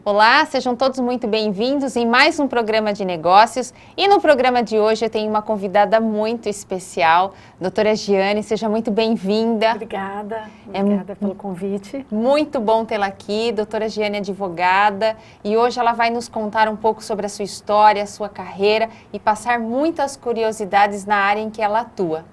Olá, sejam todos muito bem-vindos em mais um programa de negócios. E no programa de hoje eu tenho uma convidada muito especial, doutora Giane, seja muito bem-vinda. Obrigada pelo convite. Muito bom tê-la aqui. Doutora Giane é advogada e hoje ela vai nos contar um pouco sobre a sua história, a sua carreira e passar muitas curiosidades na área em que ela atua.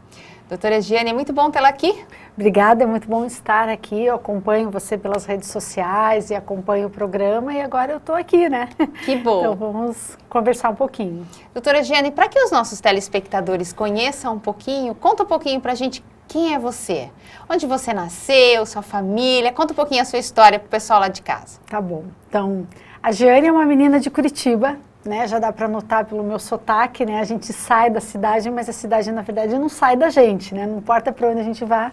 Doutora Giane, é muito bom tê-la aqui. Obrigada, é muito bom estar aqui. Eu acompanho você pelas redes sociais e acompanho o programa e agora eu estou aqui, né? Que bom. Então vamos conversar um pouquinho. Doutora Giane, para que os nossos telespectadores conheçam um pouquinho, conta um pouquinho para a gente quem é você, onde você nasceu, sua família, conta um pouquinho a sua história para o pessoal lá de casa. Tá bom. Então, a Giane é uma menina de Curitiba, né? Já dá para notar pelo meu sotaque, né? A gente sai da cidade, mas a cidade, na verdade, não sai da gente, né? Não importa para onde a gente vá,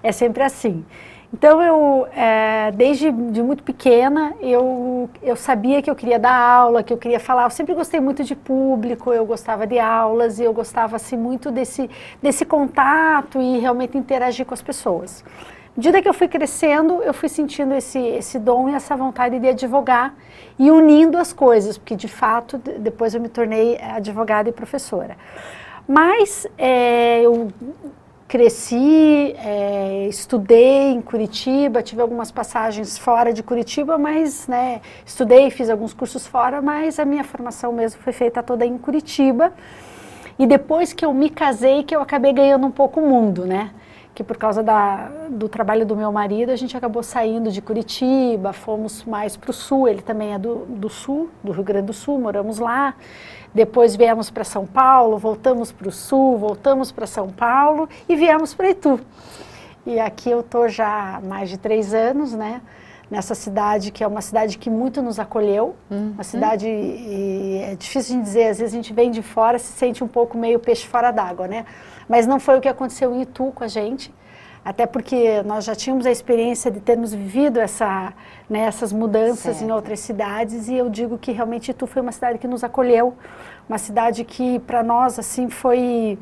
é sempre assim. Então, desde muito pequena, eu sabia que eu queria dar aula, que eu queria falar. Eu sempre gostei muito de público, eu gostava de aulas e eu gostava, assim, muito desse contato e realmente interagir com as pessoas. À medida que eu fui crescendo, eu fui sentindo esse dom e essa vontade de advogar e unindo as coisas, porque de fato, depois eu me tornei advogada e professora. Mas eu cresci, estudei em Curitiba, tive algumas passagens fora de Curitiba, mas estudei, fiz alguns cursos fora, mas a minha formação mesmo foi feita toda em Curitiba. E depois que eu me casei, que eu acabei ganhando um pouco o mundo, né? Que por causa do trabalho do meu marido, a gente acabou saindo de Curitiba, fomos mais para o sul, ele também é do sul, do Rio Grande do Sul, moramos lá. Depois viemos para São Paulo, voltamos para o sul, voltamos para São Paulo e viemos para Itu. E aqui eu estou já há mais de 3 anos, né? Nessa cidade, que é uma cidade que muito nos acolheu, uma cidade, é difícil de dizer, às vezes a gente vem de fora, se sente um pouco meio peixe fora d'água, né? Mas não foi o que aconteceu em Itu com a gente, até porque nós já tínhamos a experiência de termos vivido essas mudanças certo. Em outras cidades, e eu digo que realmente Itu foi uma cidade que nos acolheu, uma cidade que para nós assim foi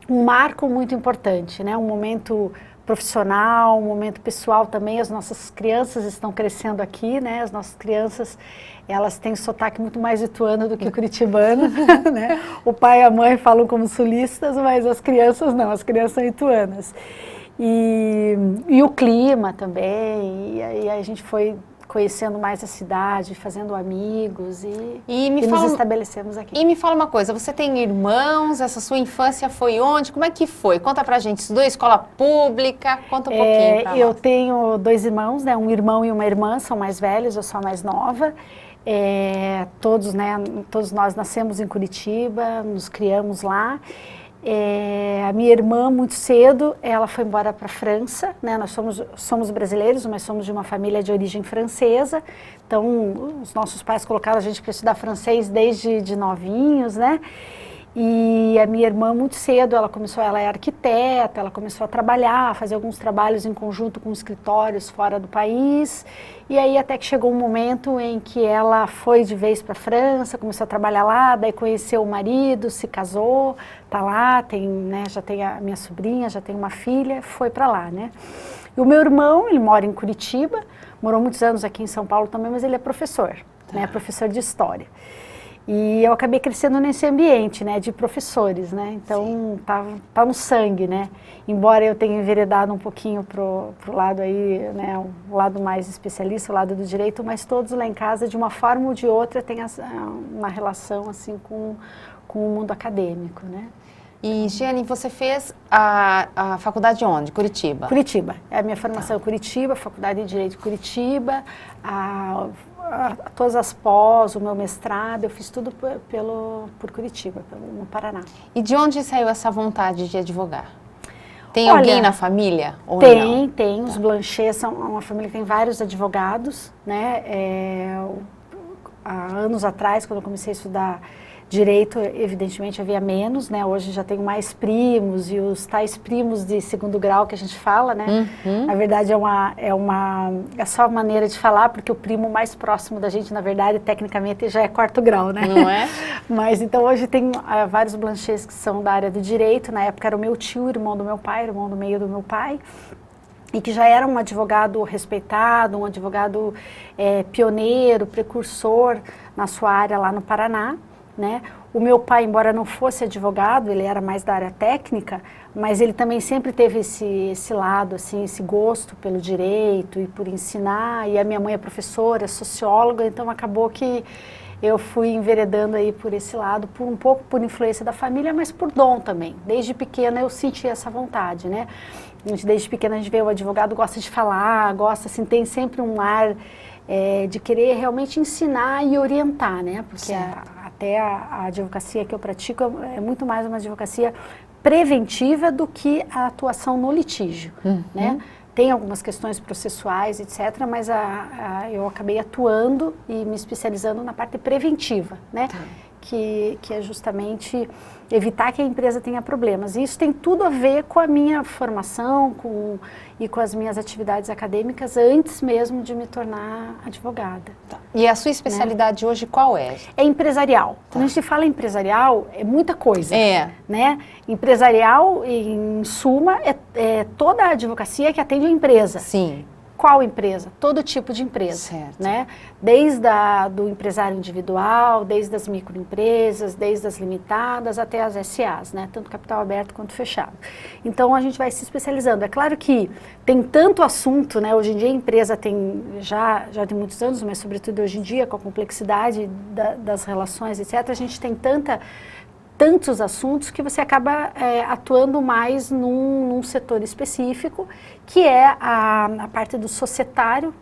um marco muito importante, né? Um momento profissional, um momento pessoal também. As nossas crianças estão crescendo aqui, né? As nossas crianças, elas têm sotaque muito mais ituano do que curitibano, né? O pai e a mãe falam como sulistas, mas as crianças não, as crianças são ituanas. E o clima também, e aí a gente foi conhecendo mais a cidade, fazendo amigos e nos estabelecemos aqui. E me fala uma coisa, você tem irmãos? Essa sua infância foi onde? Como é que foi? Conta pra gente, estudou em escola pública? Conta um pouquinho pra eu nós. tenho 2 irmãos, né? Um irmão e uma irmã, são mais velhos, eu sou a mais nova. Todos nós nascemos em Curitiba, nos criamos lá. A minha irmã, muito cedo, ela foi embora para a França, né? Nós somos brasileiros, mas somos de uma família de origem francesa, então os nossos pais colocaram a gente para estudar francês desde novinhos, né? E a minha irmã, muito cedo, ela é arquiteta, ela começou a trabalhar, a fazer alguns trabalhos em conjunto com escritórios fora do país, e aí até que chegou um momento em que ela foi de vez para a França, começou a trabalhar lá, daí conheceu o marido, se casou, tá lá, já tem a minha sobrinha, já tem uma filha, foi para lá, né? E o meu irmão, ele mora em Curitiba, morou muitos anos aqui em São Paulo também, mas ele é professor, né? Professor de história. E eu acabei crescendo nesse ambiente, né, de professores, né, então tá no sangue, né, embora eu tenha enveredado um pouquinho pro lado aí, né, o lado mais especialista, o lado do direito, mas todos lá em casa, de uma forma ou de outra, tem uma relação, assim, com o mundo acadêmico, né. E, Giane, você fez a faculdade onde? Curitiba? Curitiba, a minha formação é Curitiba, Faculdade de Direito de Curitiba, todas as pós, o meu mestrado, eu fiz tudo por Curitiba, no Paraná. E de onde saiu essa vontade de advogar? Tem alguém na família? Ou tem, não? Os Blanchet são uma família que tem vários advogados, né? Há anos atrás, quando eu comecei a estudar direito, evidentemente havia menos, né? Hoje já tenho mais primos e os tais primos de segundo grau que a gente fala, né? Na verdade é só maneira de falar, porque o primo mais próximo da gente, na verdade, tecnicamente já é 4º grau, né? Não é? Mas então hoje tem vários Blanchets que são da área do direito. Na época era o meu tio, irmão do meu pai, irmão do meio do meu pai. e que já era um advogado respeitado, um advogado pioneiro, precursor na sua área lá no Paraná, né? O meu pai, embora não fosse advogado, ele era mais da área técnica, mas ele também sempre teve esse lado, assim, esse gosto pelo direito e por ensinar, e a minha mãe é professora, socióloga, então acabou que eu fui enveredando aí por esse lado, um pouco por influência da família, mas por dom também. Desde pequena eu senti essa vontade, né? Desde pequena a gente vê o advogado gosta de falar, gosta, assim, tem sempre um ar de querer realmente ensinar e orientar, né? Porque até a advocacia que eu pratico é muito mais uma advocacia preventiva do que a atuação no litígio, né? Tem algumas questões processuais, etc., mas eu acabei atuando e me especializando na parte preventiva, né? Que é justamente evitar que a empresa tenha problemas. E isso tem tudo a ver com a minha formação e com as minhas atividades acadêmicas antes mesmo de me tornar advogada. E a sua especialidade hoje qual é? É empresarial. Quando a gente fala empresarial, é muita coisa. Né? Empresarial, em suma, é toda a advocacia que atende a empresa. Sim. Qual empresa? Todo tipo de empresa, né? Desde do empresário individual, desde as microempresas, desde as limitadas até as SAs, né? Tanto capital aberto quanto fechado. Então a gente vai se especializando. É claro que tem tanto assunto, né? Hoje em dia a empresa tem já tem muitos anos, mas sobretudo hoje em dia com a complexidade das relações, etc. A gente tem tantos assuntos que você acaba atuando mais num setor específico, que é a parte do societário,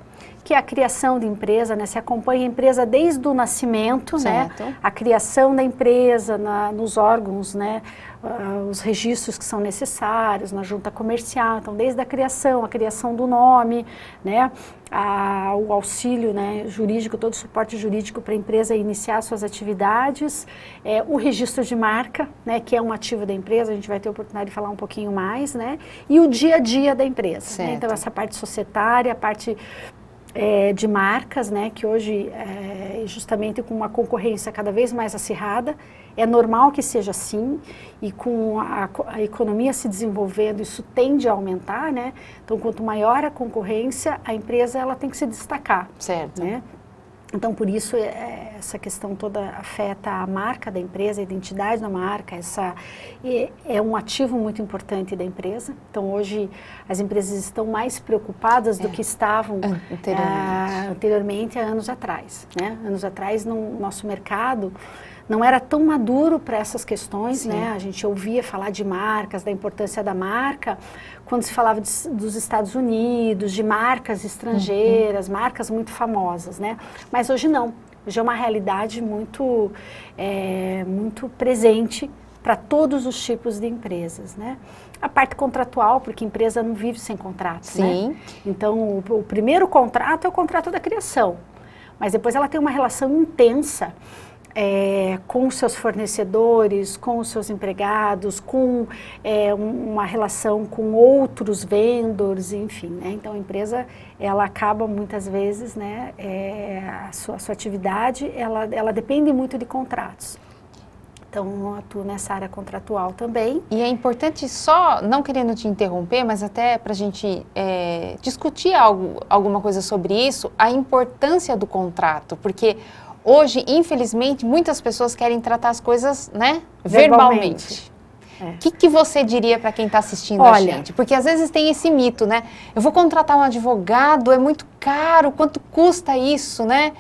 que é a criação de empresa, né? Você acompanha a empresa desde o nascimento, né? A criação da empresa, nos órgãos, né? Os registros que são necessários, na junta comercial, então desde a criação do nome, né? O auxílio, né, jurídico, todo o suporte jurídico para a empresa iniciar suas atividades, o registro de marca, né, que é um ativo da empresa, a gente vai ter a oportunidade de falar um pouquinho mais, né? E o dia a dia da empresa, né? Então essa parte societária, a parte de marcas, né, que hoje, justamente com uma concorrência cada vez mais acirrada, é normal que seja assim, e com a economia se desenvolvendo, isso tende a aumentar, né? Então, quanto maior a concorrência, a empresa ela tem que se destacar. Né? Então, por isso, essa questão toda afeta a marca da empresa, a identidade da marca, é um ativo muito importante da empresa. Então, hoje, as empresas estão mais preocupadas do que estavam anteriormente, há anos atrás. Né? Anos atrás, no nosso mercado, não era tão maduro para essas questões, né? A gente ouvia falar de marcas, da importância da marca, quando se falava dos Estados Unidos, de marcas estrangeiras, marcas muito famosas, né? Mas hoje não. Hoje é uma realidade muito presente para todos os tipos de empresas, né? A parte contratual, porque a empresa não vive sem contrato, né? Então, o primeiro contrato é o contrato da criação, mas depois ela tem uma relação intensa com os seus fornecedores, com os seus empregados, com uma relação com outros vendors, enfim, né? Então a empresa, ela acaba muitas vezes, né, a sua atividade, ela depende muito de contratos. Então, eu atuo nessa área contratual também. E é importante só, não querendo te interromper, mas até para a gente discutir alguma coisa sobre isso, a importância do contrato, porque hoje, infelizmente, muitas pessoas querem tratar as coisas, né, verbalmente. O que você diria para quem está assistindo a gente? Porque às vezes tem esse mito, né? Eu vou contratar um advogado, é muito caro, quanto custa isso, né?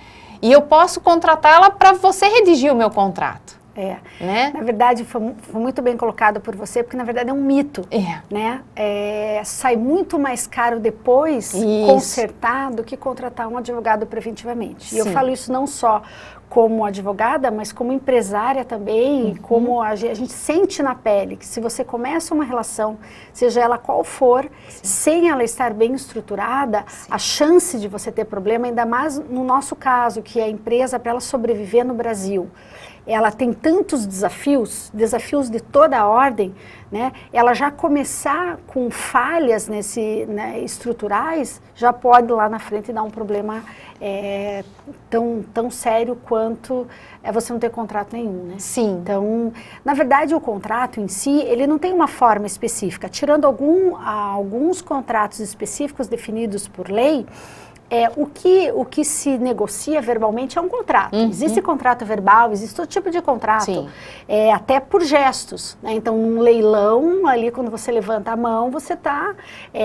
E eu posso contratá-la para você redigir o meu contrato. Né? Na verdade, foi muito bem colocado por você, porque na verdade é um mito, né? Sai muito mais caro depois consertar do que contratar um advogado preventivamente. E eu falo isso não só como advogada, mas como empresária também, como a gente sente na pele que se você começa uma relação, seja ela qual for, sem ela estar bem estruturada, a chance de você ter problema, ainda mais no nosso caso, que é a empresa, para ela sobreviver no Brasil, ela tem tantos desafios de toda a ordem, né? Ela já começar com falhas estruturais, já pode lá na frente dar um problema tão sério quanto você não ter contrato nenhum, né? Sim. Então, na verdade, o contrato em si, ele não tem uma forma específica. Tirando alguns contratos específicos definidos por lei, o que se negocia verbalmente é um contrato. Existe contrato verbal, existe todo tipo de contrato, até por gestos, né? Então, num leilão, ali quando você levanta a mão, você está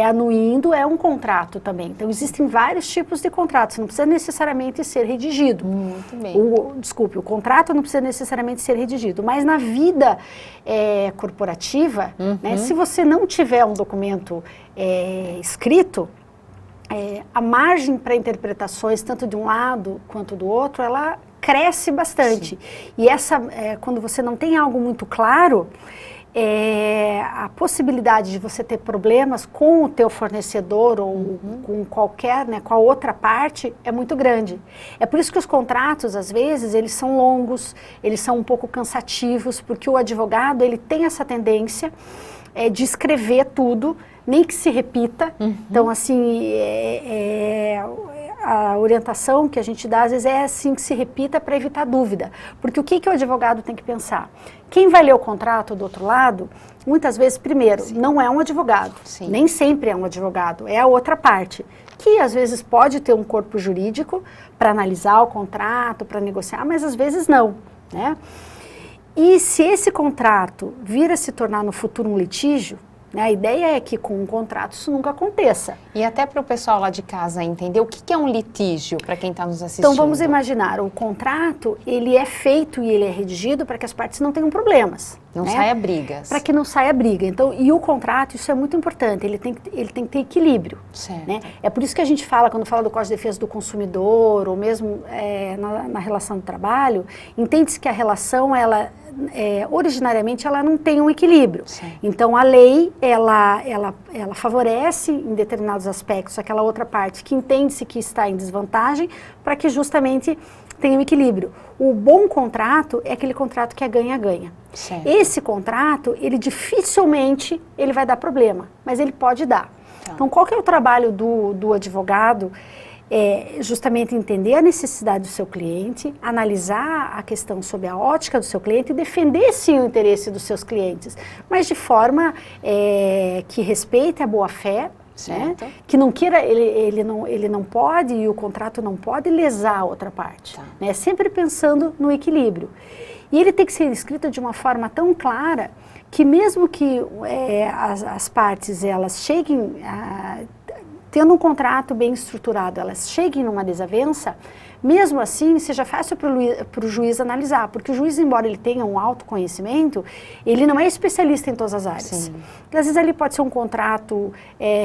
anuindo, é um contrato também. Então, existem vários tipos de contratos, não precisa necessariamente ser redigido. Muito bem. O contrato não precisa necessariamente ser redigido, mas na vida corporativa, né, se você não tiver um documento escrito, a margem para interpretações, tanto de um lado quanto do outro, ela cresce bastante. Sim. E quando você não tem algo muito claro, a possibilidade de você ter problemas com o teu fornecedor ou com qualquer, né, com a outra parte, é muito grande. É por isso que os contratos, às vezes, eles são longos, eles são um pouco cansativos, porque o advogado, ele tem essa tendência de escrever tudo, nem que se repita. Então, assim, a orientação que a gente dá, às vezes, é assim que se repita para evitar dúvida. Porque o que o advogado tem que pensar? Quem vai ler o contrato do outro lado, muitas vezes, primeiro, não é um advogado. Sim. Nem sempre é um advogado, é a outra parte. Que, às vezes, pode ter um corpo jurídico para analisar o contrato, para negociar, mas, às vezes, não, né? E se esse contrato vir a se tornar no futuro um litígio, né, a ideia é que com um contrato isso nunca aconteça. E até para o pessoal lá de casa entender o que é um litígio, para quem está nos assistindo. Então vamos imaginar, o contrato, ele é feito e ele é redigido para que as partes não tenham problemas. Não né? saia brigas. Para que não saia briga. Então, e o contrato, isso é muito importante, ele tem que ter equilíbrio. Certo. Né? É por isso que a gente fala, quando fala do Código de Defesa do Consumidor, ou mesmo na relação do trabalho, entende-se que a relação, ela... originariamente ela não tem um equilíbrio. Sim. Então a lei ela favorece em determinados aspectos aquela outra parte que entende-se que está em desvantagem para que justamente tenha um equilíbrio. O bom contrato é aquele contrato que é ganha-ganha. Esse contrato, ele dificilmente ele vai dar problema, mas ele pode dar. Tá. Então qual que é o trabalho do advogado? Justamente entender a necessidade do seu cliente, analisar a questão sob a ótica do seu cliente e defender sim o interesse dos seus clientes, mas de forma que respeite a boa-fé, né? Que não queira, ele não pode e o contrato não pode lesar a outra parte, tá. Né? Sempre pensando no equilíbrio. E ele tem que ser escrito de uma forma tão clara que mesmo que as partes elas cheguem tendo um contrato bem estruturado, elas cheguem numa desavença, mesmo assim seja fácil para o juiz analisar, porque o juiz, embora ele tenha um autoconhecimento, ele não é especialista em todas as áreas. Sim. Às vezes ali pode ser um contrato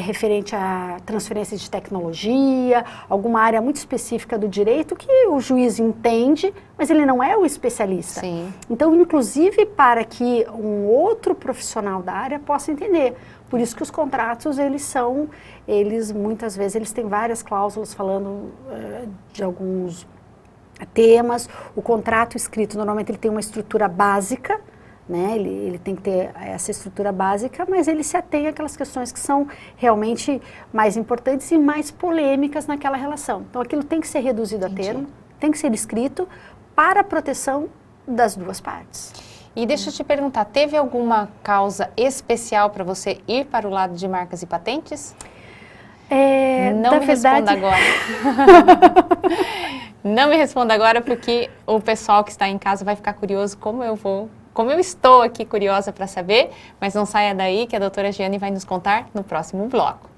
referente à transferência de tecnologia, alguma área muito específica do direito que o juiz entende, mas ele não é o especialista. Sim. Então, inclusive para que um outro profissional da área possa entender. Por isso que os contratos, muitas vezes, eles têm várias cláusulas falando de alguns temas. O contrato escrito, normalmente, ele tem uma estrutura básica, né? Ele tem que ter essa estrutura básica, mas ele se atém àquelas questões que são realmente mais importantes e mais polêmicas naquela relação. Então, aquilo tem que ser reduzido a termo, tem que ser escrito para a proteção das duas partes. E deixa eu te perguntar, teve alguma causa especial para você ir para o lado de marcas e patentes? Não me responda agora. Não me responda agora, porque o pessoal que está em casa vai ficar curioso como eu estou aqui curiosa para saber, mas não saia daí que a doutora Giane vai nos contar no próximo bloco.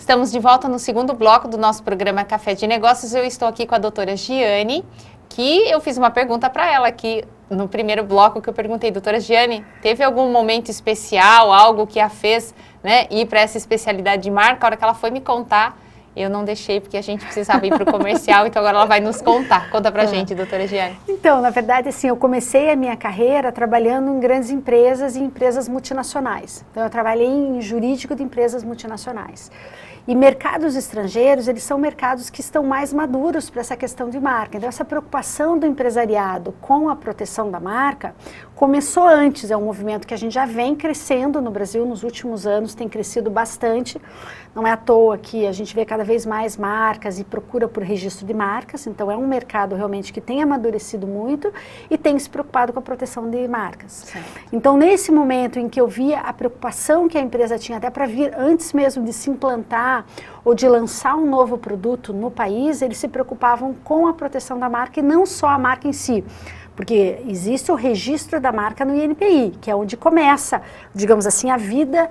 Estamos de volta no segundo bloco do nosso programa Café de Negócios. Eu estou aqui com a doutora Giane, que eu fiz uma pergunta para ela aqui no primeiro bloco que eu perguntei, doutora Giane, teve algum momento especial, algo que a fez, né, ir para essa especialidade de marca? A hora que ela foi me contar, eu não deixei porque a gente precisava ir para o comercial, então agora ela vai nos contar. Conta para a gente, doutora Giane. Então, na verdade, assim, eu comecei a minha carreira trabalhando em grandes empresas e empresas multinacionais. Então, eu trabalhei em jurídico de empresas multinacionais. E mercados estrangeiros, eles são mercados que estão mais maduros para essa questão de marca. Então, essa preocupação do empresariado com a proteção da marca começou antes. É um movimento que a gente já vem crescendo no Brasil nos últimos anos, tem crescido bastante. Não é à toa que a gente vê cada vez mais marcas e procura por registro de marcas. Então, é um mercado realmente que tem amadurecido muito e tem se preocupado com a proteção de marcas. Certo. Então, nesse momento em que eu via a preocupação que a empresa tinha até para vir antes mesmo de se implantar ou de lançar um novo produto no país, eles se preocupavam com a proteção da marca e não só a marca em si. Porque existe o registro da marca no INPI, que é onde começa, digamos assim, a vida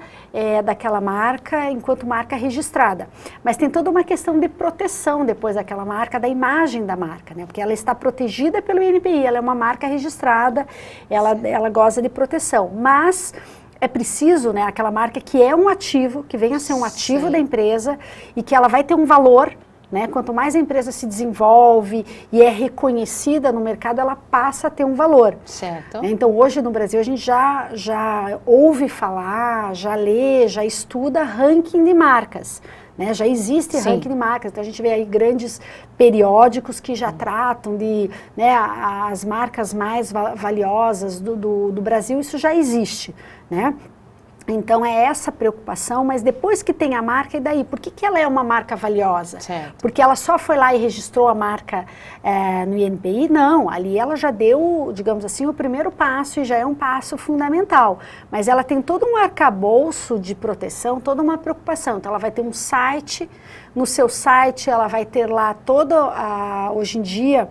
daquela marca enquanto marca registrada. Mas tem toda uma questão de proteção depois daquela marca, da imagem da marca, né? Porque ela está protegida pelo INPI, ela é uma marca registrada, ela goza de proteção. Mas é preciso, né, aquela marca que é um ativo, que venha a ser um ativo da empresa e que ela vai ter um valor, né? Quanto mais a empresa se desenvolve e é reconhecida no mercado, ela passa a ter um valor. Certo. Então, hoje no Brasil, a gente já ouve falar, já lê, já estuda ranking de marcas. Né? Já existe ranking de marcas, então a gente vê aí grandes periódicos que já tratam de, né, as marcas mais valiosas do Brasil, isso já existe, né? Então é essa preocupação, mas depois que tem a marca, e daí? Por que ela é uma marca valiosa? Certo. Porque ela só foi lá e registrou a marca no INPI? Não, ali ela já deu, digamos assim, o primeiro passo e já é um passo fundamental. Mas ela tem todo um arcabouço de proteção, toda uma preocupação. Então ela vai ter um site, no seu site ela vai ter lá hoje em dia,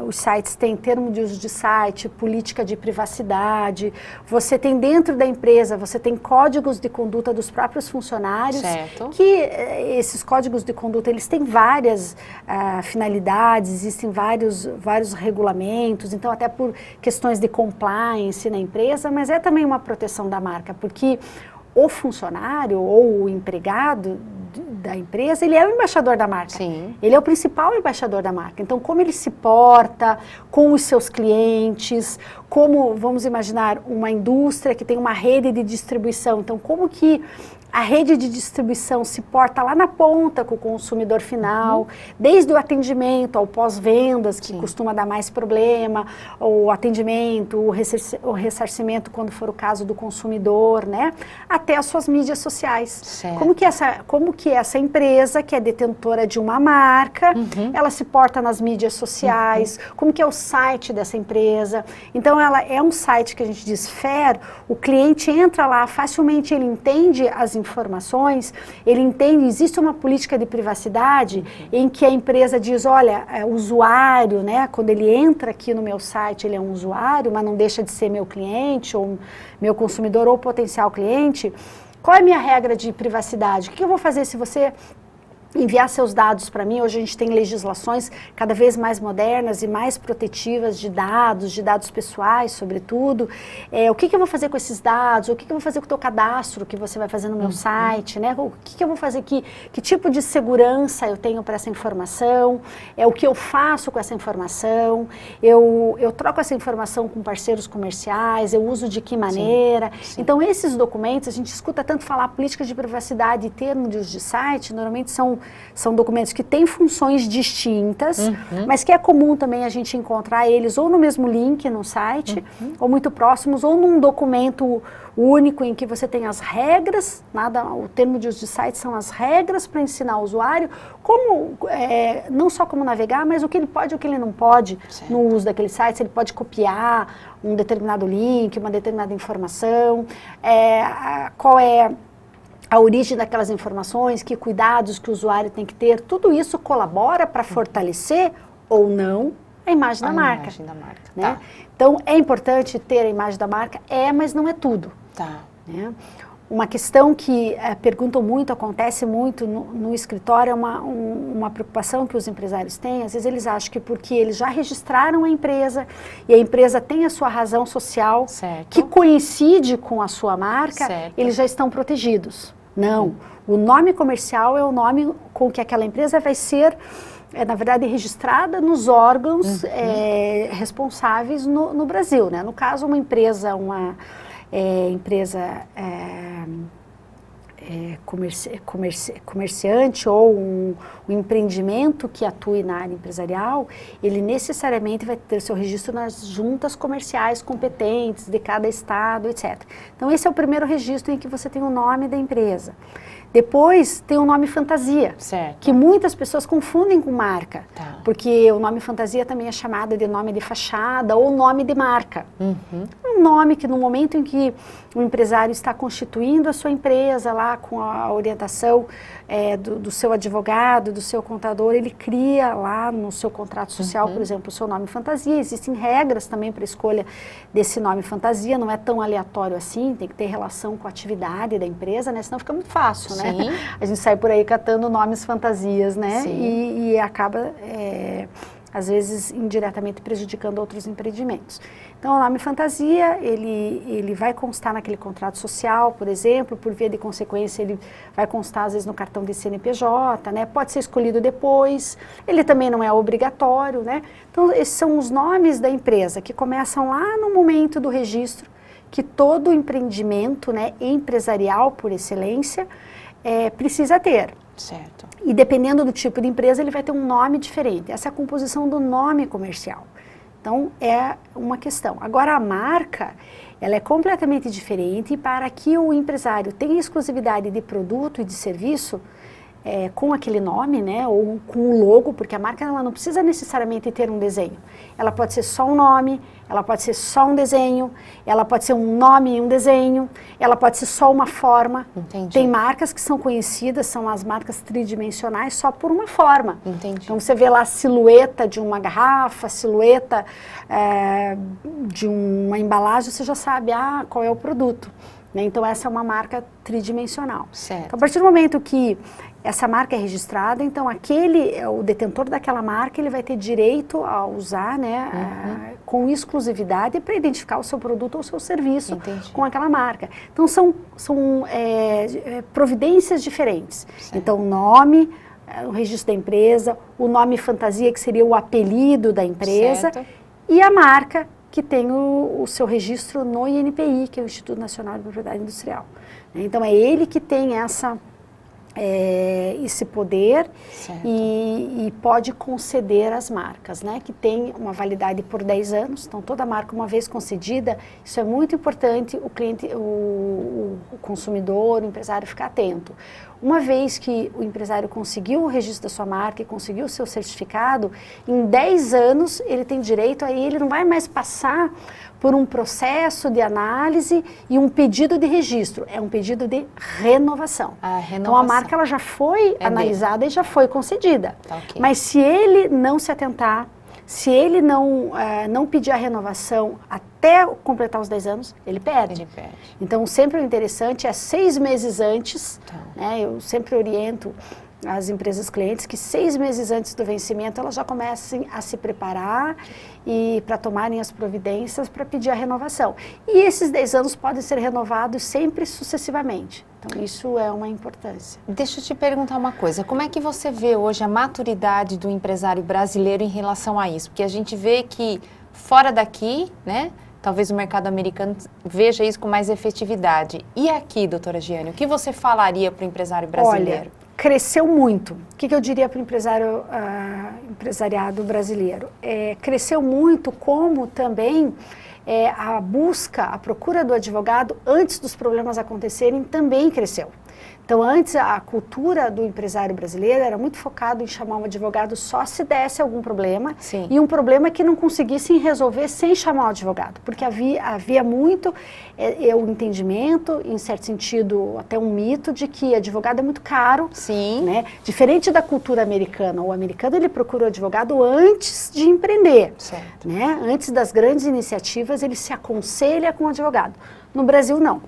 os sites têm termo de uso de site, política de privacidade, você tem dentro da empresa, você tem códigos de conduta dos próprios funcionários, certo, que esses códigos de conduta, eles têm várias finalidades, existem vários regulamentos, então até por questões de compliance na empresa, mas é também uma proteção da marca, porque o funcionário ou o empregado da empresa, ele é o embaixador da marca. Sim. Ele é o principal embaixador da marca. Então, como ele se porta com os seus clientes, como, vamos imaginar, uma indústria que tem uma rede de distribuição. Então, como que a rede de distribuição se porta lá na ponta com o consumidor final, desde o atendimento ao pós-vendas, que costuma dar mais problema, o atendimento, o ressarcimento, quando for o caso do consumidor, né? Até as suas mídias sociais. Certo. Como que essa empresa, que é detentora de uma marca, ela se porta nas mídias sociais, como que é o site dessa empresa. Então, ela é um site que a gente diz fair, o cliente entra lá, facilmente ele entende as informações, ele entende, existe uma política de privacidade em que a empresa diz, olha, o usuário, né, quando ele entra aqui no meu site, ele é um usuário, mas não deixa de ser meu cliente, ou meu consumidor, ou potencial cliente. Qual é a minha regra de privacidade? O que eu vou fazer se você enviar seus dados para mim? Hoje a gente tem legislações cada vez mais modernas e mais protetivas de dados pessoais, sobretudo. O que eu vou fazer com esses dados? O que eu vou fazer com o teu cadastro que você vai fazer no meu site? Né? O que eu vou fazer aqui? Que tipo de segurança eu tenho para essa informação? O que eu faço com essa informação? Eu troco essa informação com parceiros comerciais? Eu uso de que maneira? Sim. Então, esses documentos, a gente escuta tanto falar política de privacidade e termo de uso de site, normalmente são documentos que têm funções distintas, mas que é comum também a gente encontrar eles ou no mesmo link no site, ou muito próximos, ou num documento único em que você tem as regras, o termo de uso de site são as regras para ensinar o usuário não só como navegar, mas o que ele pode e o que ele não pode no uso daquele site, se ele pode copiar um determinado link, uma determinada informação, qual é a origem daquelas informações, que cuidados que o usuário tem que ter, tudo isso colabora para fortalecer ou não a imagem da marca. Imagem da marca. Né? Tá. Então, é importante ter a imagem da marca, mas não é tudo. Tá. Né? uma questão que perguntam muito, acontece muito no escritório, é uma preocupação que os empresários têm. Às vezes eles acham que porque eles já registraram a empresa e a empresa tem a sua razão social, certo, que coincide com a sua marca, certo, eles já estão protegidos. Não, o nome comercial é o nome com que aquela empresa vai ser, na verdade, registrada nos órgãos responsáveis no Brasil, né? No caso, uma empresa, comerciante ou um empreendimento que atue na área empresarial, ele necessariamente vai ter seu registro nas juntas comerciais competentes de cada estado, etc. Então, esse é o primeiro registro em que você tem o nome da empresa. Depois tem o nome fantasia, certo, que muitas pessoas confundem com marca, tá, porque o nome fantasia também é chamado de nome de fachada ou nome de marca. Um nome que no momento em que o empresário está constituindo a sua empresa lá com a orientação do seu advogado, do seu contador, ele cria lá no seu contrato social, por exemplo, o seu nome fantasia. Existem regras também para a escolha desse nome fantasia, não é tão aleatório assim, tem que ter relação com a atividade da empresa, né? Senão fica muito fácil, né? Sim. A gente sai por aí catando nomes fantasias, né? Sim. E acaba, às vezes, indiretamente prejudicando outros empreendimentos. Então, o nome fantasia, ele vai constar naquele contrato social, por exemplo, por via de consequência, ele vai constar, às vezes, no cartão de CNPJ, né? Pode ser escolhido depois, ele também não é obrigatório, né? Então, esses são os nomes da empresa que começam lá no momento do registro, que todo empreendimento, né, empresarial, por excelência, precisa ter. certo, E dependendo do tipo de empresa, ele vai ter um nome diferente. Essa é a composição do nome comercial. Então, é uma questão. Agora, a marca, ela é completamente diferente e para que o empresário tenha exclusividade de produto e de serviço, com aquele nome, né, ou com o logo, porque a marca ela não precisa necessariamente ter um desenho. Ela pode ser só um nome, ela pode ser só um desenho, ela pode ser um nome e um desenho, ela pode ser só uma forma. entendi. Tem marcas que são conhecidas, são as marcas tridimensionais, só por uma forma. Entendi. Então, você vê lá a silhueta de uma garrafa, a silhueta de uma embalagem, você já sabe qual é o produto. Né? Então, essa é uma marca tridimensional. Certo. Então, a partir do momento que essa marca é registrada, então o detentor daquela marca, ele vai ter direito a usar, né, com exclusividade para identificar o seu produto ou o seu serviço Entendi. com aquela marca. Então, são providências diferentes. Certo. Então, o nome, o registro da empresa, o nome fantasia, que seria o apelido da empresa, Certo. e a marca, que tem o seu registro no INPI, que é o Instituto Nacional de Propriedade Industrial. Então, é ele que tem esse poder e pode conceder as marcas, né, que tem uma validade por 10 anos. Então, toda marca, uma vez concedida, isso é muito importante o cliente, o consumidor, o empresário ficar atento. Uma vez que o empresário conseguiu o registro da sua marca e conseguiu o seu certificado, em 10 anos ele tem direito a ele não vai mais passar por um processo de análise e um pedido de registro, é um pedido de renovação. Então a marca ela já foi analisada e já foi concedida. Tá, okay. Mas se ele não se atentar, se ele não pedir a renovação até completar os 10 anos, ele perde. Ele perde. Então sempre o interessante é 6 meses antes, Tá. né, eu sempre oriento as empresas clientes que 6 meses antes do vencimento elas já comecem a se preparar e para tomarem as providências para pedir a renovação. E esses 10 anos podem ser renovados sempre sucessivamente. Então isso é uma importância. Deixa eu te perguntar uma coisa, como é que você vê hoje a maturidade do empresário brasileiro em relação a isso? Porque a gente vê que fora daqui, né, talvez o mercado americano veja isso com mais efetividade. E aqui, doutora Giane, o que você falaria para o empresário brasileiro? Olha, cresceu muito. O que eu diria para o empresariado brasileiro? Cresceu muito, como também a busca, a procura do advogado antes dos problemas acontecerem também cresceu. Então, antes, a cultura do empresário brasileiro era muito focado em chamar um advogado só se desse algum problema. Sim. E um problema que não conseguissem resolver sem chamar o advogado. Porque havia muito o entendimento, em certo sentido, até um mito, de que advogado é muito caro. Sim. Né? Diferente da cultura americana. O americano, ele procura o advogado antes de empreender. Certo. Né? Antes das grandes iniciativas, ele se aconselha com o advogado. No Brasil, não.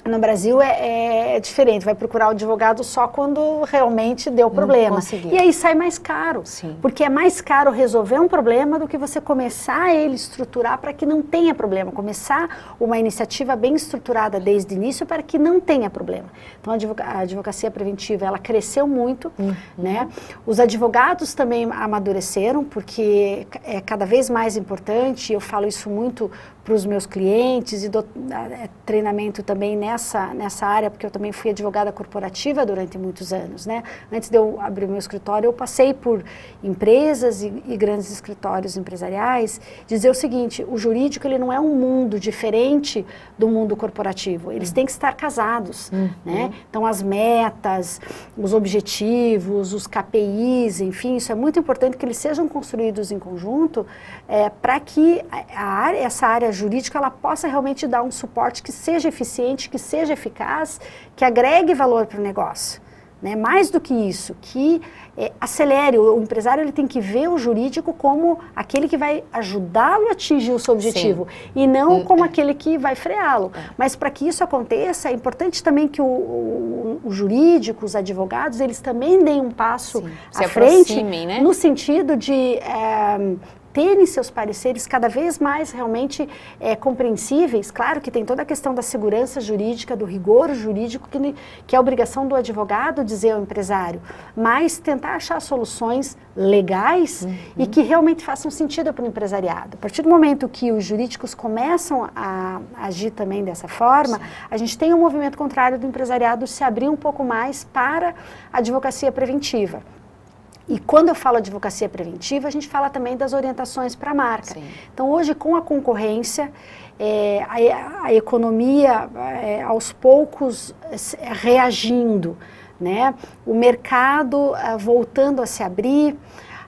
No Brasil é diferente, vai procurar o advogado só quando realmente deu problema. E aí sai mais caro, porque é mais caro resolver um problema do que você começar a ele estruturar para que não tenha problema, começar uma iniciativa bem estruturada desde o início para que não tenha problema. Então a advocacia preventiva, ela cresceu muito, né? Os advogados também amadureceram, porque é cada vez mais importante, eu falo isso muito para os meus clientes e dou treinamento também nessa área, porque eu também fui advogada corporativa durante muitos anos, né? Antes de eu abrir o meu escritório, eu passei por empresas e grandes escritórios empresariais, dizer o seguinte, o jurídico ele não é um mundo diferente do mundo corporativo, eles têm que estar casados, né? Então as metas, os objetivos, os KPIs, enfim, isso é muito importante que eles sejam construídos em conjunto para que essa área jurídica ela possa realmente dar um suporte que seja eficiente, que seja eficaz, que agregue valor para o negócio. Né? Mais do que isso, que acelere, o empresário ele tem que ver o jurídico como aquele que vai ajudá-lo a atingir o seu objetivo e não como aquele que vai freá-lo. Mas para que isso aconteça, é importante também que o jurídico, os advogados, eles também deem um passo à frente, né? No sentido de terem seus pareceres cada vez mais realmente compreensíveis. Claro que tem toda a questão da segurança jurídica, do rigor jurídico, que é a obrigação do advogado dizer ao empresário, mas tentar achar soluções legais e que realmente façam sentido para o empresariado. A partir do momento que os jurídicos começam a agir também dessa forma, a gente tem um movimento contrário do empresariado se abrir um pouco mais para a advocacia preventiva. E quando eu falo advocacia preventiva, a gente fala também das orientações para a marca. Então, hoje, com a concorrência, a economia, aos poucos, reagindo, né? O mercado voltando a se abrir.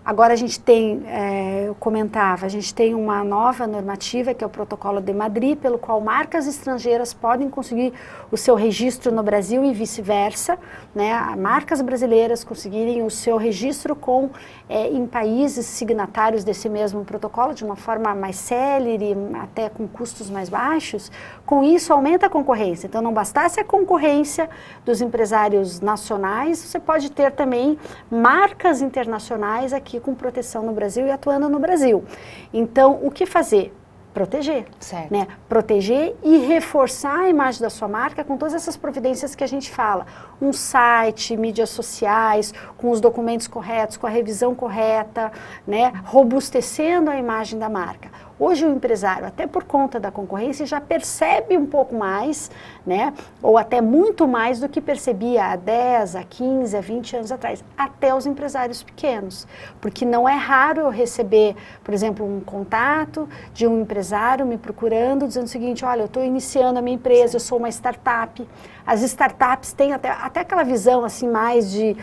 Agora a gente tem, eu comentava, a gente tem uma nova normativa que é o Protocolo de Madrid, pelo qual marcas estrangeiras podem conseguir o seu registro no Brasil e vice-versa, né? Marcas brasileiras conseguirem o seu registro em países signatários desse mesmo protocolo de uma forma mais célere, até com custos mais baixos. Com isso aumenta a concorrência. Então não bastasse a concorrência dos empresários nacionais, você pode ter também marcas internacionais aqui com proteção no Brasil e atuando no Brasil. Então, o que fazer? Proteger, né? Proteger e reforçar a imagem da sua marca com todas essas providências que a gente fala. Um site, mídias sociais, com os documentos corretos, com a revisão correta, né? Robustecendo a imagem da marca. Hoje o empresário, até por conta da concorrência, já percebe um pouco mais, né? Ou até muito mais do que percebia há 10, há 15, há 20 anos atrás, até os empresários pequenos. Porque não é raro eu receber, por exemplo, um contato de um empresário me procurando, dizendo o seguinte, olha, eu estou iniciando a minha empresa, eu sou uma startup. As startups têm até aquela visão assim mais de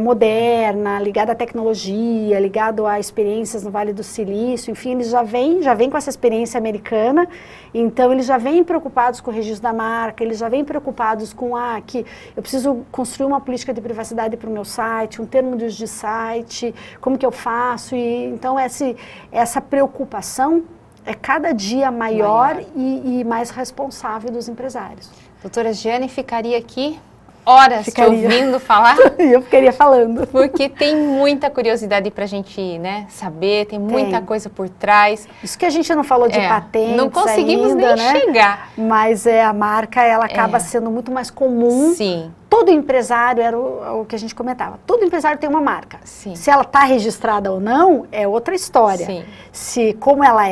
moderna, ligada à tecnologia, ligado a experiências no Vale do Silício, enfim, eles já vêm com essa experiência americana, então eles já vêm preocupados com o registro da marca, eles já vêm preocupados com que eu preciso construir uma política de privacidade para o meu site, um termo de uso de site, como que eu faço, e então essa preocupação é cada dia maior. E mais responsável dos empresários. Doutora Jeane ficaria aqui horas te ouvindo falar. Eu ficaria falando. Porque tem muita curiosidade para a gente, né, saber, tem muita coisa por trás. Isso que a gente não falou de patentes não conseguimos ainda, nem chegar. Mas a marca, ela acaba sendo muito mais comum. Sim. Todo empresário, era o que a gente comentava, todo empresário tem uma marca. Sim. Se ela está registrada ou não, é outra história. Sim. Como ela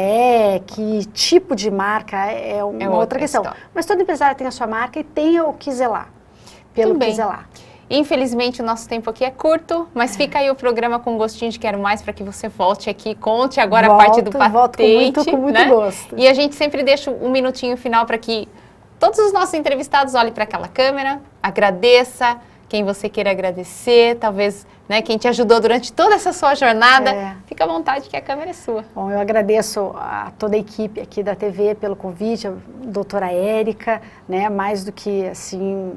que tipo de marca é uma outra questão. História. Mas todo empresário tem a sua marca e tem o que zelar. Pelo que zelar. Infelizmente o nosso tempo aqui é curto, mas fica aí o programa com gostinho de quero mais para que você volte aqui, conte agora a parte do patente. Volto com muito gosto. E a gente sempre deixa um minutinho final para que todos os nossos entrevistados olhem para aquela câmera, agradeça quem você queira agradecer, talvez né? Quem te ajudou durante toda essa sua jornada. Fica à vontade que a câmera é sua. Bom, eu agradeço a toda a equipe aqui da TV pelo convite, a doutora Érica, né? Mais do que, assim,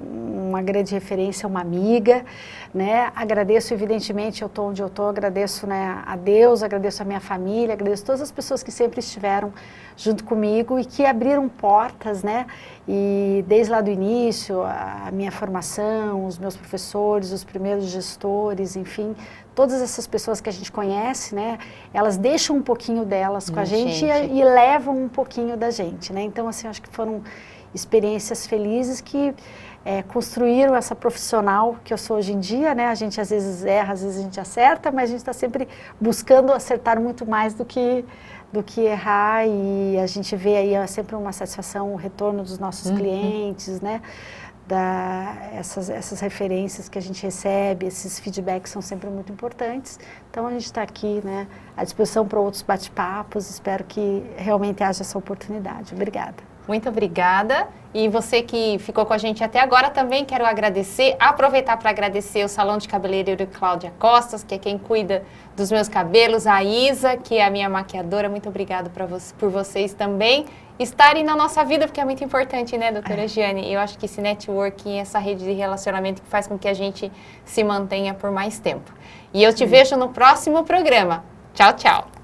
uma grande referência, uma amiga, né? Agradeço, evidentemente, eu estou onde eu estou, agradeço, né, a Deus, agradeço a minha família, agradeço todas as pessoas que sempre estiveram junto comigo e que abriram portas, né? E desde lá do início, a minha formação, os meus professores, os primeiros gestores, enfim, todas essas pessoas que a gente conhece, né? Elas deixam um pouquinho delas com a gente e levam um pouquinho da gente, né? Então, assim, acho que foram experiências felizes que construíram essa profissional que eu sou hoje em dia, né? A gente às vezes erra, às vezes a gente acerta, mas a gente está sempre buscando acertar muito mais do que errar, e a gente vê aí sempre uma satisfação, o retorno dos nossos clientes, né? Essas referências que a gente recebe, esses feedbacks são sempre muito importantes. Então a gente está aqui, né, à disposição para outros bate-papos, espero que realmente haja essa oportunidade. Obrigada. Muito obrigada. E você que ficou com a gente até agora também quero agradecer, aproveitar para agradecer o Salão de Cabeleireiro Cláudia Costas, que é quem cuida dos meus cabelos, a Isa, que é a minha maquiadora. Muito obrigada por vocês também estarem na nossa vida, porque é muito importante, né, doutora Giane? Eu acho que esse networking, essa rede de relacionamento que faz com que a gente se mantenha por mais tempo. E eu te vejo no próximo programa. Tchau, tchau.